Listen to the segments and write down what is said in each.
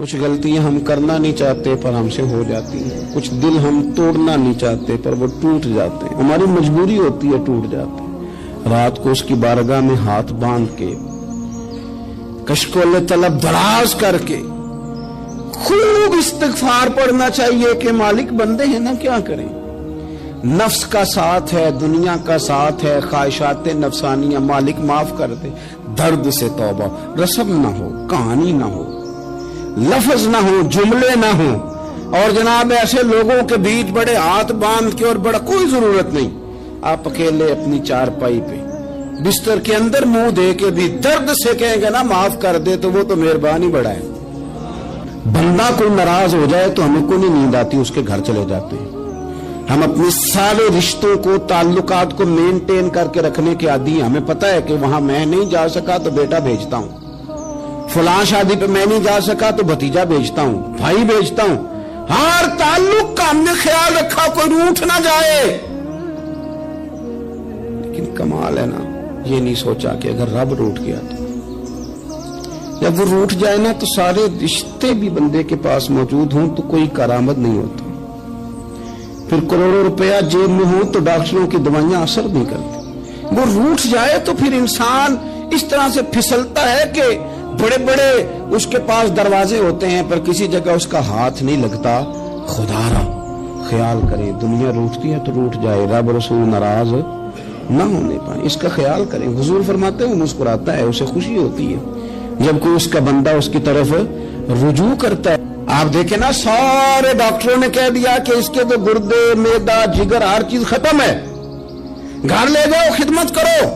کچھ غلطیاں ہم کرنا نہیں چاہتے پر ہم سے ہو جاتی ہیں، کچھ دل ہم توڑنا نہیں چاہتے پر وہ ٹوٹ جاتے ہیں، ہماری مجبوری ہوتی ہے ٹوٹ جاتے ہیں۔ رات کو اس کی بارگاہ میں ہاتھ باندھ کے کشکول طلب دراز کر کے خوب استغفار پڑھنا چاہیے کہ مالک بندے ہیں نا، کیا کریں، نفس کا ساتھ ہے، دنیا کا ساتھ ہے، خواہشات نفسانیہ، مالک معاف کر دے۔ درد سے توبہ، رسم نہ ہو، کہانی نہ ہو، لفظ نہ ہو، جملے نہ ہو، اور جناب ایسے لوگوں کے بیچ بڑے ہاتھ باندھ کے اور بڑا کوئی ضرورت نہیں، آپ اکیلے اپنی چارپائی پہ بستر کے اندر منہ دے کے بھی درد سے کہیں گے نا معاف کر دے تو وہ تو مہربانی بڑا ہے۔ بندہ کوئی ناراض ہو جائے تو ہمیں کو نہیں نیند آتی، اس کے گھر چلے جاتے ہیں۔ ہم اپنے سارے رشتوں کو، تعلقات کو مینٹین کر کے رکھنے کے عادی ہیں، ہمیں پتہ ہے کہ وہاں میں نہیں جا سکا تو بیٹا بھیجتا ہوں، فلاں شادی پہ میں نہیں جا سکا تو بھتیجا بھیجتا ہوں، بھائی بھیجتا ہوں، ہر تعلق کا ہم نے خیال رکھا کوئی روٹھ نہ جائے۔ لیکن کمال ہے نا، یہ نہیں سوچا کہ اگر رب روٹ گیا تو جب وہ روٹ جائے نا تو سارے رشتے بھی بندے کے پاس موجود ہوں تو کوئی کارآمد نہیں ہوتا، پھر کروڑوں روپیہ جیب میں ہوں تو ڈاکٹروں کی دوائیاں اثر نہیں کرتی۔ وہ روٹ جائے تو پھر انسان اس طرح سے پھسلتا ہے کہ بڑے بڑے اس کے پاس دروازے ہوتے ہیں پر کسی جگہ اس کا ہاتھ نہیں لگتا۔ خدا را خیال کریں، دنیا روٹتی ہے تو روٹ جائے، رب رسول ناراض نہ ہونے پائے، اس کا خیال کریں۔ حضور فرماتے ہیں وہ مسکراتا ہے، اسے خوشی ہوتی ہے جب کوئی اس کا بندہ اس کی طرف رجوع کرتا ہے۔ آپ دیکھیں نا، سارے ڈاکٹروں نے کہہ دیا کہ اس کے تو گردے، معدہ، جگر ہر چیز ختم ہے، گھر لے جاؤ، خدمت کرو،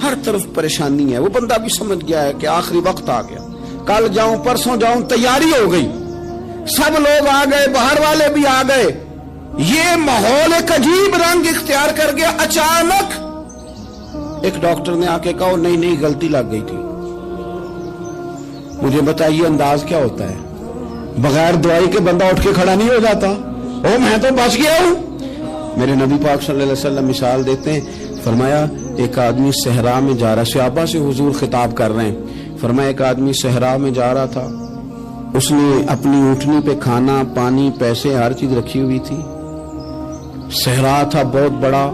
ہر طرف پریشانی ہے۔ وہ بندہ بھی سمجھ گیا ہے کہ آخری وقت آ گیا، کل جاؤں پرسوں جاؤں، تیاری ہو گئی، سب لوگ آ گئے، باہر والے بھی آ گئے، یہ ماحول ایک عجیب رنگ اختیار کر گیا۔ اچانک ایک ڈاکٹر نے آ کے کہا نہیں نہیں غلطی لگ گئی تھی۔ مجھے بتائیے انداز کیا ہوتا ہے؟ بغیر دوائی کے بندہ اٹھ کے کھڑا نہیں ہو جاتا، او میں تو بچ گیا ہوں۔ میرے نبی پاک صلی اللہ علیہ وسلم مثال دیتے ہیں، فرمایا ایک آدمی صحرا میں جا رہا، صحابہ سے حضور خطاب کر رہے ہیں، فرمایا ایک آدمی صحرا میں جا رہا تھا، اس نے اپنی اونٹنی پہ کھانا، پانی، پیسے، ہر چیز رکھی ہوئی تھی، صحرا تھا بہت بڑا،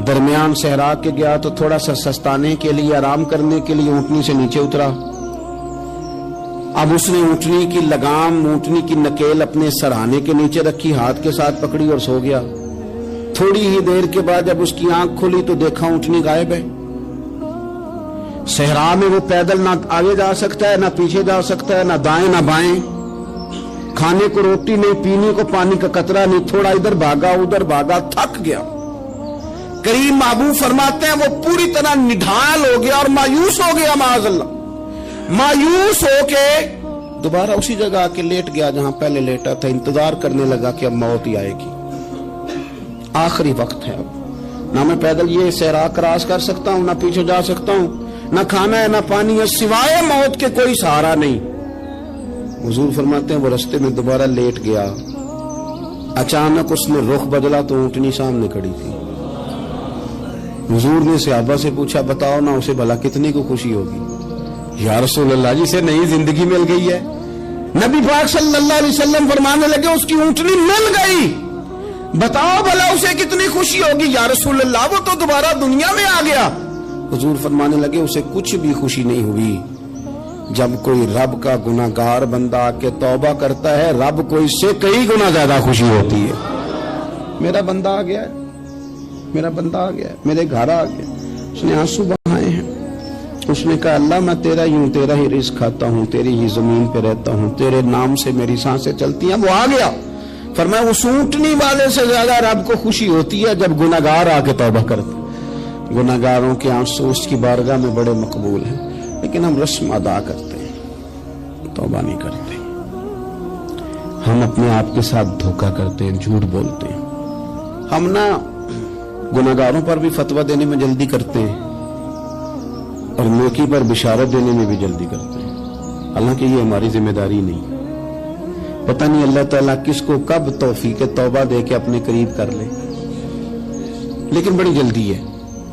درمیان صحرا کے گیا تو تھوڑا سا سستانے کے لیے، آرام کرنے کے لیے اونٹنی سے نیچے اترا۔ اب اس نے اونٹنی کی لگام، اونٹنی کی نکیل اپنے سرہانے کے نیچے رکھی، ہاتھ کے ساتھ پکڑی اور سو گیا۔ تھوڑی ہی دیر کے بعد جب اس کی آنکھ کھلی تو دیکھا اونٹنی غائب ہے۔ صحرا میں وہ پیدل نہ آگے جا سکتا ہے، نہ پیچھے جا سکتا ہے، نہ دائیں نہ بائیں، کھانے کو روٹی نہیں، پینے کو پانی کا قطرہ نہیں، تھوڑا ادھر بھاگا ادھر بھاگا، تھک گیا۔ کریم محبوب فرماتے ہیں وہ پوری طرح نڈھال ہو گیا اور مایوس ہو گیا، معاذ اللہ، مایوس ہو کے دوبارہ اسی جگہ آ کے لیٹ گیا جہاں پہلے لیٹا تھا، انتظار کرنے لگا کہ اب موت ہی آئے گی، آخری وقت ہے، اب نہ میں پیدل یہ صحرا کراس کر سکتا ہوں، نہ پیچھے جا سکتا ہوں، نہ کھانا ہے نہ پانی ہے، سوائے موت کے کوئی سہارا نہیں۔ حضور فرماتے ہیں وہ رستے میں دوبارہ لیٹ گیا، اچانک اس نے رخ بدلا تو اونٹنی سامنے کھڑی تھی۔ حضور نے صحابہ سے پوچھا بتاؤ نا اسے بھلا کتنی کو خوشی ہوگی؟ یا رسول اللہ جسے نئی زندگی مل گئی ہے۔ نبی پاک صلی اللہ علیہ وسلم فرمانے لگے اس کی اونٹنی مل گئی، بتاؤ بھلا اسے کتنی خوشی ہوگی؟ یا رسول اللہ وہ تو دوبارہ دنیا میں آ گیا۔ حضور فرمانے لگے اسے کچھ بھی خوشی نہیں ہوئی۔ جب کوئی رب کا گناہگار بندہ آ کے توبہ کرتا ہے، رب کو اس سے کئی گنا زیادہ خوشی ہوتی ہے۔ میرا بندہ آ گیا ہے، میرا بندہ آ گیا ہے، میرے گھر آ گیا، اس نے آنسو بہائے ہیں، اس نے کہا اللہ میں تیرا ہی ہوں، تیرا ہی رزق کھاتا ہوں، تیری ہی زمین پہ رہتا ہوں، تیرے نام سے میری سانسیں چلتی ہیں۔ وہ آ گیا۔ فرمایا اس اونٹنی والے سے زیادہ رب کو خوشی ہوتی ہے جب گناہگار آ کے توبہ کرتا۔ گناہگاروں کے آنسو اس کی بارگاہ میں بڑے مقبول ہیں، لیکن ہم رسم ادا کرتے ہیں، توبہ نہیں کرتے۔ ہم اپنے آپ کے ساتھ دھوکہ کرتے ہیں، جھوٹ بولتے ہیں۔ ہم نہ گناہگاروں پر بھی فتویٰ دینے میں جلدی کرتے ہیں اور نیکی پر بشارت دینے میں بھی جلدی کرتے ہیں، حالانکہ یہ ہماری ذمہ داری نہیں۔ پتہ نہیں اللہ تعالیٰ کس کو کب توفیق توبہ دے کے اپنے قریب کر لے، لیکن بڑی جلدی ہے۔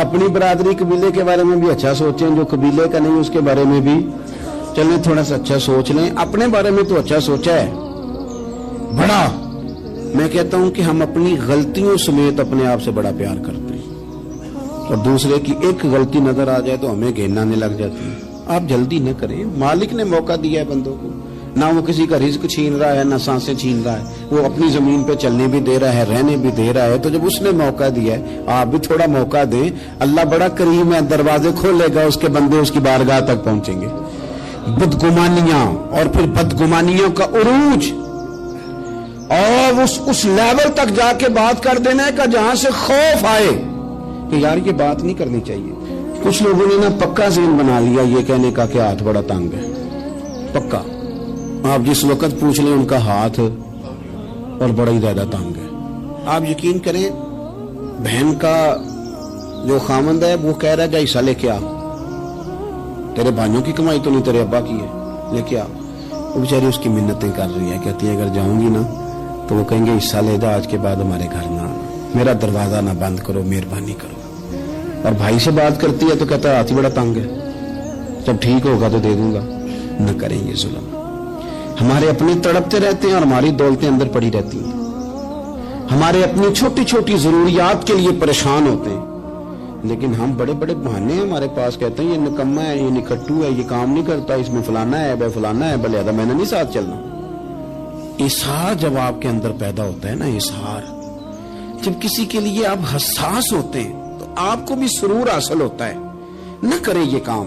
اپنی برادری قبیلے کے بارے میں بھی اچھا سوچیں, جو قبیلے کا نہیں اس کے بارے میں بھی چلیں تھوڑا سا اچھا سوچ لیں. اپنے بارے میں تو اچھا سوچا ہے بڑا. میں کہتا ہوں کہ ہم اپنی غلطیوں سمیت اپنے آپ سے بڑا پیار کرتے ہیں, اور دوسرے کی ایک غلطی نظر آ جائے تو ہمیں گھن آنے لگ جاتی ہے. آپ جلدی نہ کریں, مالک نے موقع دیا ہے بندوں کو, نہ وہ کسی کا رزق چھین رہا ہے نہ سانسیں چھین رہا ہے, وہ اپنی زمین پہ چلنے بھی دے رہا ہے, رہنے بھی دے رہا ہے. تو جب اس نے موقع دیا ہے آپ بھی تھوڑا موقع دیں. اللہ بڑا کریم ہے, دروازے کھولے گا, اس کے بندے اس کی بارگاہ تک پہنچیں گے. بدگمانیاں اور پھر بدگمانیوں کا عروج, اور اس لیول تک جا کے بات کر دینا ہے کہ جہاں سے خوف آئے کہ یار یہ بات نہیں کرنی چاہیے. کچھ لوگوں نے نا پکا ذہن بنا لیا یہ کہنے کا کہ ہاتھ بڑا تنگ ہے. پکا آپ جس وقت پوچھ لیں ان کا ہاتھ اور بڑا ہی زیادہ تنگ ہے. آپ یقین کریں بہن کا جو خامند ہے وہ کہہ رہا ہے جا حصہ لے کے آ, تیرے بھائیوں کی کمائی تو نہیں تیرے ابا کی ہے, لے کے آ. وہ بیچاری اس کی منتیں کر رہی ہے, کہتی ہے اگر جاؤں گی نا تو وہ کہیں گے حصہ لے جا, آج کے بعد ہمارے گھر نہ آنا, میرا دروازہ نہ بند کرو, مہربانی کرو. اور بھائی سے بات کرتی ہے تو کہتا ہے ہاتھ ہی بڑا تنگ ہے, جب ٹھیک ہوگا تو دے دوں گا. نہ کریں یہ ظلم. ہمارے اپنے تڑپتے رہتے ہیں اور ہماری دولتیں اندر پڑی رہتی ہیں. ہمارے اپنی چھوٹی چھوٹی ضروریات کے لیے پریشان ہوتے ہیں, لیکن ہم بڑے بڑے بہانے ہیں ہمارے پاس, کہتے ہیں یہ نکما ہے, یہ نکھٹو ہے, یہ کام نہیں کرتا, اس میں فلانا ہے, بے فلانا ہے, بلے میں نے نہیں ساتھ چلنا. اظہار جب آپ کے اندر پیدا ہوتا ہے نا, اظہار جب کسی کے لیے آپ حساس ہوتے ہیں تو آپ کو بھی سرور حاصل ہوتا ہے. نہ کریں یہ کام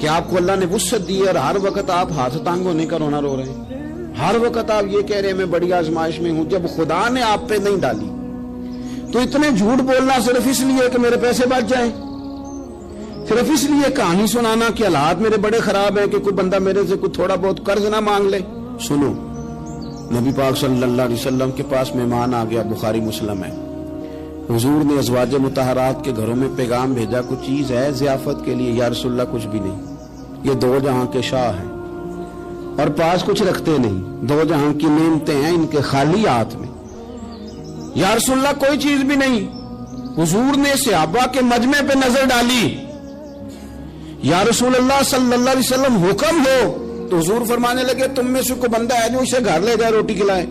کہ آپ کو اللہ نے وسعت دی اور ہر وقت آپ ہاتھ تانگ ہونے کا رونا رو رہے ہیں, ہر وقت آپ یہ کہہ رہے ہیں میں بڑی آزمائش میں ہوں, جب خدا نے آپ پہ نہیں ڈالی. تو اتنے جھوٹ بولنا صرف اس لیے کہ میرے پیسے بچ جائیں, صرف اس لیے کہانی سنانا کہ حالات میرے بڑے خراب ہیں کہ کوئی بندہ میرے سے کوئی تھوڑا بہت قرض نہ مانگ لے. سنو, نبی پاک صلی اللہ علیہ وسلم کے پاس مہمان آ گیا, بخاری مسلم ہے. حضور نے ازواج مطہرات کے گھروں میں پیغام بھیجا, کچھ چیز ہے ضیافت کے لیے. یا رسول اللہ کچھ بھی نہیں, یہ دو جہاں کے شاہ ہیں اور پاس کچھ رکھتے نہیں, دو جہاں کی نعمتیں ہیں ان کے خالی ہاتھ میں. یا رسول اللہ کوئی چیز بھی نہیں. حضور نے صحابہ کے مجمع پہ نظر ڈالی, یا رسول اللہ صلی اللہ علیہ وسلم حکم ہو. تو حضور فرمانے لگے تم میں سے کوئی بندہ ہے جو اسے گھر لے جائے روٹی کھلائے.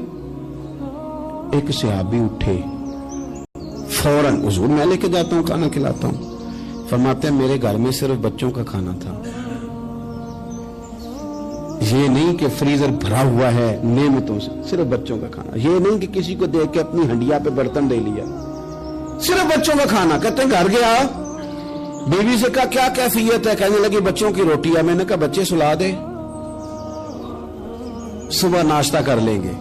ایک صحابی اٹھے فوراً, حضور میں لے کے جاتا ہوں کھانا کھلاتا ہوں. فرماتے ہیں میرے گھر میں صرف بچوں کا کھانا تھا, یہ نہیں کہ فریزر بھرا ہوا ہے نعمتوں سے, صرف بچوں کا کھانا. یہ نہیں کہ کسی کو دیکھ کے اپنی ہنڈیا پہ برتن دے لیا, صرف بچوں کا کھانا. کہتے ہیں گھر گیا, بیوی سے کہا کیا کیفیت ہے, کہنے لگی بچوں کی روٹی ہے. میں نے کہا بچے سلا دے, صبح ناشتہ کر لیں گے.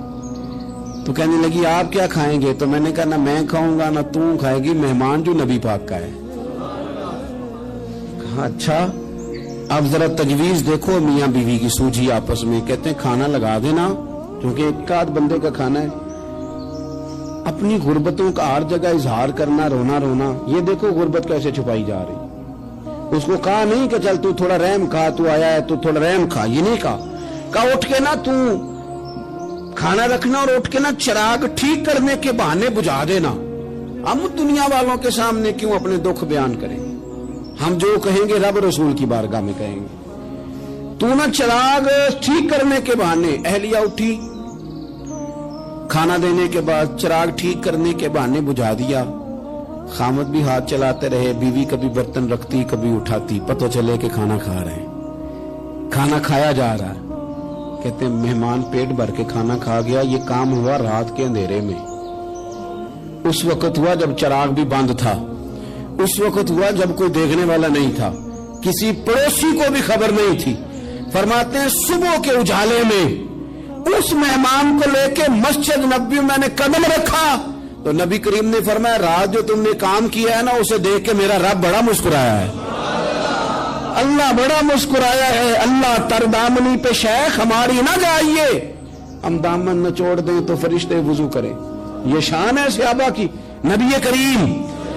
تو کہنے لگی آپ کیا کھائیں گے؟ تو میں نے کہا نہ میں کھاؤں گا نہ تم کھائے گی, مہمان جو نبی پاک کا ہے. کہا اچھا اب ذرا تجویز دیکھو میاں بیوی کی سوجھی آپس میں. کہتے ہیں کھانا لگا دینا کیونکہ ایک آدھ بندے کا کھانا ہے. اپنی غربتوں کا ہر جگہ اظہار کرنا, رونا رونا, یہ دیکھو غربت کیسے چھپائی جا رہی. اس کو کہا نہیں کہ چل تو تھوڑا رحم کھا, تو آیا ہے تو تھوڑا رحم کھا, یہ نہیں کہا. اٹھ کے نا تو کھانا رکھنا اور اٹھ کے نا چراغ ٹھیک کرنے کے بہانے بجھا دینا. ہم دنیا والوں کے سامنے کیوں اپنے دکھ بیان کریں؟ ہم جو کہیں گے رب رسول کی بارگاہ میں کہیں گے. تو نا چراغ ٹھیک کرنے کے بہانے, اہلیہ اٹھی کھانا دینے کے بعد چراغ ٹھیک کرنے کے بہانے بجھا دیا. خامد بھی ہاتھ چلاتے رہے, بیوی کبھی برتن رکھتی کبھی اٹھاتی, پتہ چلے کہ کھانا کھا رہے ہیں, کھانا کھایا جا رہا ہے. کہتے ہیں مہمان پیٹ بھر کے کھانا کھا گیا. یہ کام ہوا رات کے اندھیرے میں, اس وقت ہوا جب چراغ بھی بند تھا, اس وقت ہوا جب کوئی دیکھنے والا نہیں تھا, کسی پڑوسی کو بھی خبر نہیں تھی. فرماتے ہیں صبح کے اجالے میں اس مہمان کو لے کے مسجد نبوی میں نے قدم رکھا تو نبی کریم نے فرمایا رات جو تم نے کام کیا ہے نا اسے دیکھ کے میرا رب بڑا مسکرایا ہے, اللہ بڑا مسکرایا ہے. اللہ تر دامنی پہ شیخ ہماری نہ جائیے, ہم دامن نچوڑ دیں تو فرشتے وضو کریں. یہ شان ہے صحابہ کی. نبی کریم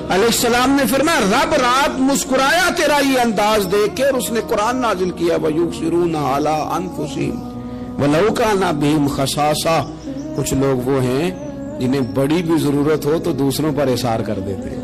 علیہ السلام نے فرمایا رب رات مسکرایا تیرا یہ انداز دیکھ کے, اور اس نے قرآن نازل کیا وَيُبْصِرُونَ عَلَىٰ أَنفُسِهِمْ وَلَوْ كَانَ بِهِمْ خَصَاصَةٌ. کچھ لوگ وہ ہیں جنہیں بڑی بھی ضرورت ہو تو دوسروں پر اثار کر دیتے ہیں.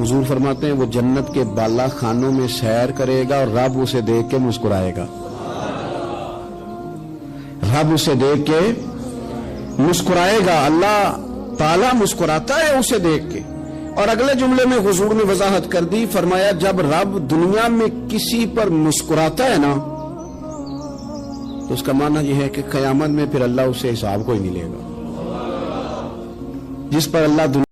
حضور فرماتے ہیں وہ جنت کے بالا خانوں میں سیر کرے گا اور رب اسے دیکھ کے مسکرائے گا. رب اسے دیکھ کے مسکرائے گا. اللہ تعالیٰ مسکراتا ہے اسے دیکھ کے. اور اگلے جملے میں حضور نے وضاحت کر دی, فرمایا جب رب دنیا میں کسی پر مسکراتا ہے نا تو اس کا معنی یہ ہے کہ قیامت میں پھر اللہ اسے حساب کوئی نہیں لے گا. جس پر اللہ